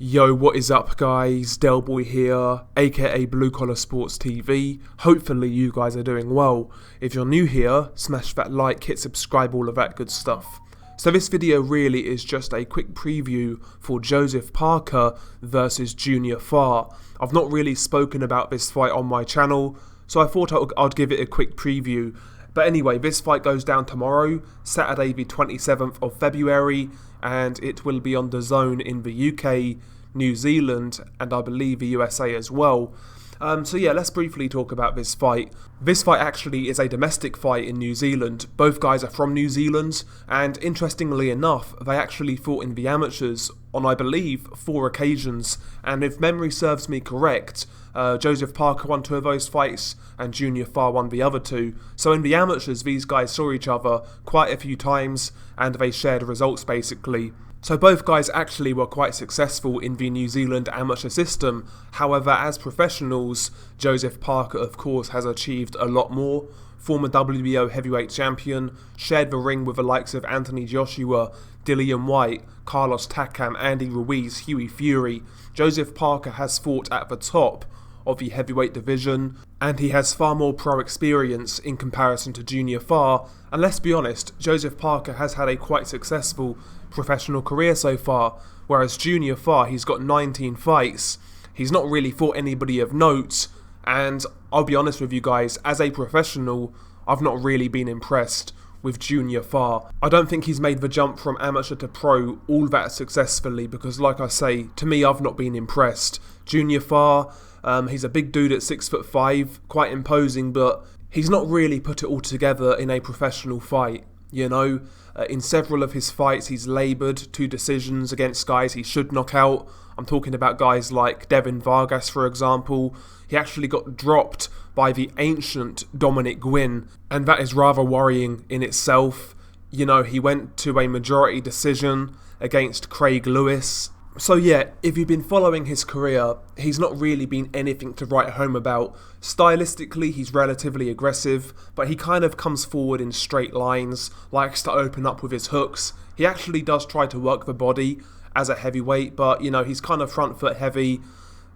Yo, what is up guys? Delboy here, aka Blue Collar Sports TV. Hopefully you guys are doing well. If you're new here, smash that like, hit subscribe, all of that good stuff. So this video really is just a quick preview for Joseph Parker versus Junior Fa. I've not really spoken about this fight on my channel, so I thought I'd give it a quick preview. But anyway, this fight goes down tomorrow, Saturday the 27th of February, and it will be on DAZN in the UK, New Zealand, and I believe the USA as well. So yeah, let's briefly talk about this fight. This fight actually is a domestic fight in New Zealand. Both guys are from New Zealand, and interestingly enough, they actually fought in the amateurs on, I believe, 4 occasions. And if memory serves me correct, Joseph Parker won 2 of those fights, and Junior Fa won the other 2. So in the amateurs, these guys saw each other quite a few times, and they shared results basically. So both guys actually were quite successful in the New Zealand amateur system. However, as professionals, Joseph Parker of course has achieved a lot more. Former WBO heavyweight champion, shared the ring with the likes of Anthony Joshua, Dillian Whyte, Carlos Takam, Andy Ruiz, Hughie Fury. Joseph Parker has fought at the top of the heavyweight division, and he has far more pro experience in comparison to Junior Fa. And let's be honest, Joseph Parker has had a quite successful professional career so far, whereas Junior Fa, he's got 19 fights. He's not really fought anybody of note, and I'll be honest with you guys, as a professional, I've not really been impressed with Junior Fa. I don't think he's made the jump from amateur to pro all that successfully, because like I say, to me I've not been impressed. Junior Fa, he's a big dude at 6'5", quite imposing, but he's not really put it all together in a professional fight. You know, in several of his fights he's laboured to decisions against guys he should knock out. I'm talking about guys like Devin Vargas, for example. He actually got dropped by the ancient Dominic Gwynn, and that is rather worrying in itself. You know, he went to a majority decision against Craig Lewis. So yeah, if you've been following his career, he's not really been anything to write home about. Stylistically, he's relatively aggressive, but he kind of comes forward in straight lines, likes to open up with his hooks. He actually does try to work the body as a heavyweight, but you know, he's kind of front foot heavy.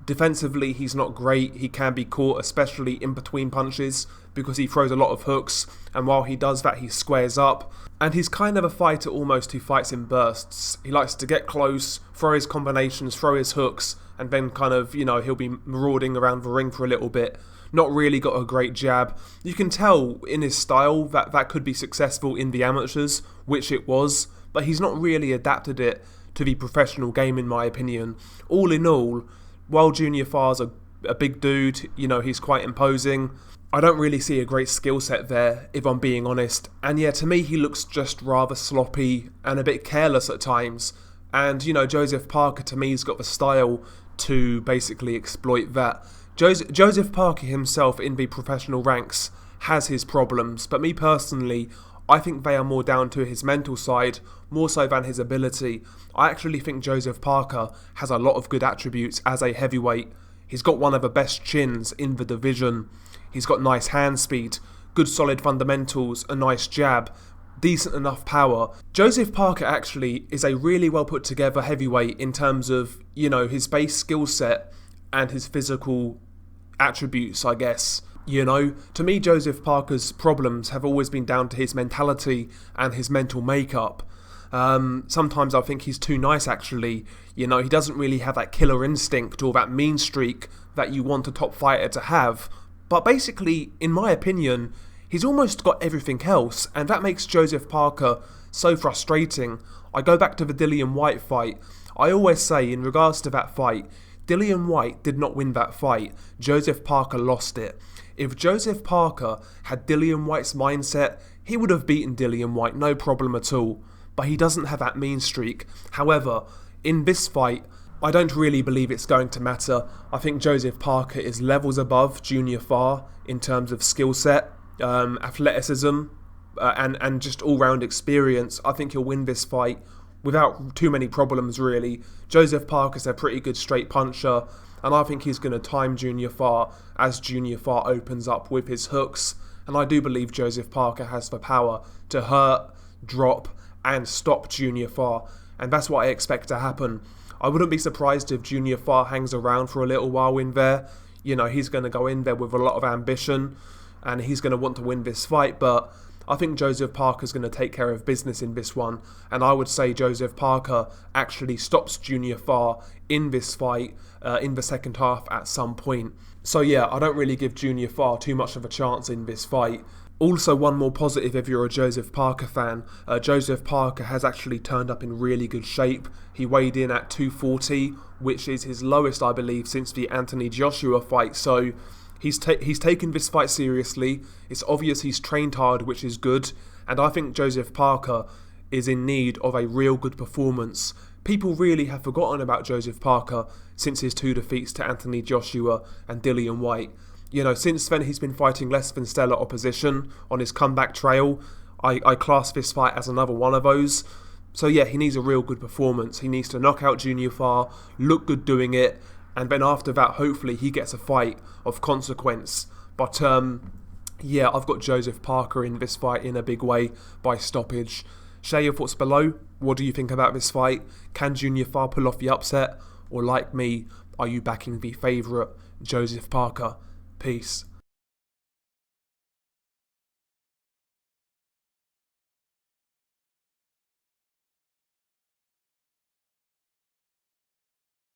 Defensively, he's not great. He can be caught, especially in between punches, because he throws a lot of hooks, and while he does that, he squares up. And he's kind of a fighter almost who fights in bursts. He likes to get close, throw his combinations, throw his hooks, and then kind of, you know, he'll be marauding around the ring for a little bit. Not really got a great jab. You can tell in his style that that could be successful in the amateurs, which it was, but he's not really adapted it to the professional game in my opinion. All in all, while Junior Fa's a big dude, you know, he's quite imposing, I don't really see a great skill set there, if I'm being honest. And yeah, to me, he looks just rather sloppy and a bit careless at times. And, you know, Joseph Parker, to me, has got the style to basically exploit that. Joseph Parker himself in the professional ranks has his problems, but me personally, I think they are more down to his mental side, more so than his ability. I actually think Joseph Parker has a lot of good attributes as a heavyweight. He's got one of the best chins in the division. He's got nice hand speed, good solid fundamentals, a nice jab, decent enough power. Joseph Parker actually is a really well put together heavyweight in terms of, you know, his base skill set and his physical attributes, I guess. You know, to me, Joseph Parker's problems have always been down to his mentality and his mental makeup. Sometimes I think he's too nice, actually. You know, he doesn't really have that killer instinct or that mean streak that you want a top fighter to have. But basically, in my opinion, he's almost got everything else, and that makes Joseph Parker so frustrating. I go back to the Dillian Whyte fight. I always say, in regards to that fight, Dillian Whyte did not win that fight. Joseph Parker lost it. If Joseph Parker had Dillian Whyte's mindset, he would have beaten Dillian Whyte, no problem at all. But he doesn't have that mean streak. However, in this fight, I don't really believe it's going to matter. I think Joseph Parker is levels above Junior Fa in terms of skill set, athleticism, and just all-round experience. I think he'll win this fight without too many problems, really. Joseph Parker's a pretty good straight puncher, and I think he's going to time Junior Fa as Junior Fa opens up with his hooks. And I do believe Joseph Parker has the power to hurt, drop, and stop Junior Fa. And that's what I expect to happen. I wouldn't be surprised if Junior Farr hangs around for a little while in there. You know, he's going to go in there with a lot of ambition and he's going to want to win this fight, but I think Joseph Parker's going to take care of business in this one, and I would say Joseph Parker actually stops Junior Farr in this fight in the second half at some point. So yeah, I don't really give Junior Farr too much of a chance in this fight. Also, one more positive if you're a Joseph Parker fan, Joseph Parker has actually turned up in really good shape. He weighed in at 240, which is his lowest, I believe, since the Anthony Joshua fight, so he's taken this fight seriously. It's obvious he's trained hard, which is good, and I think Joseph Parker is in need of a real good performance. People really have forgotten about Joseph Parker since his 2 defeats to Anthony Joshua and Dillian Whyte. You know, since then he's been fighting less than stellar opposition on his comeback trail. I class this fight as another one of those. So yeah, he needs a real good performance. He needs to knock out Junior Farr, look good doing it, and then after that, hopefully he gets a fight of consequence. But yeah, I've got Joseph Parker in this fight in a big way by stoppage. Share your thoughts below. What do you think about this fight? Can Junior Farr pull off the upset? Or like me, are you backing the favourite, Joseph Parker? Peace.